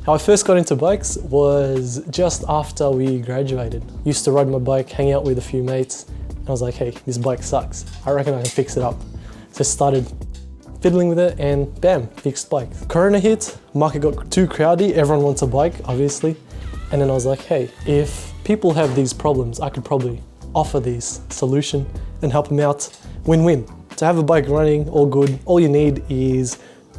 How I first got into bikes was just after we graduated. Used to ride my bike, hang out with a few mates, and I was like, hey, this bike sucks. I reckon I can fix it up. So started fiddling with it and bam, fixed bike. Corona hit, market got too crowded, everyone wants a bike, obviously. And then I was like, hey, if people have these problems, I could probably offer these solution and help them out. Win-win. To have a bike running, all good, all you need is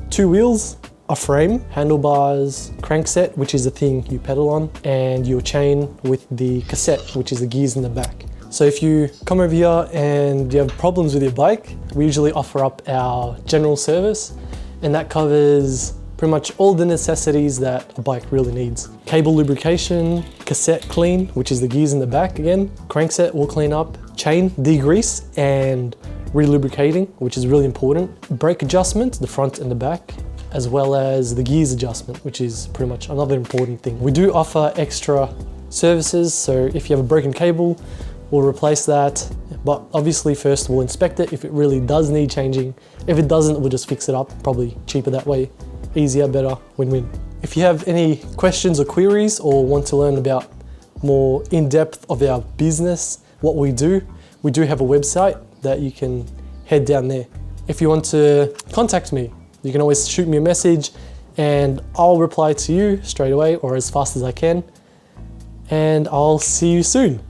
2 wheels, a frame, handlebars, crankset, which is the thing you pedal on, and your chain with the cassette, which is the gears in the back. So if you come over here and you have problems with your bike, we usually offer up our general service, and that covers pretty much all the necessities that a bike really needs. Cable lubrication, cassette clean, which is the gears in the back again, crankset will clean up, chain degrease and relubricating, which is really important, brake adjustment, the front and the back, as well as the gears adjustment, which is pretty much another important thing. We do offer extra services, so if you have a broken cable, we'll replace that, but obviously first we'll inspect it if it really does need changing. If it doesn't, we'll just fix it up, probably cheaper that way. Easier, better, win-win. If you have any questions or queries or want to learn about more in-depth of our business, what we do have a website that you can head down there. If you want to contact me, you can always shoot me a message and I'll reply to you straight away or as fast as I can. And I'll see you soon.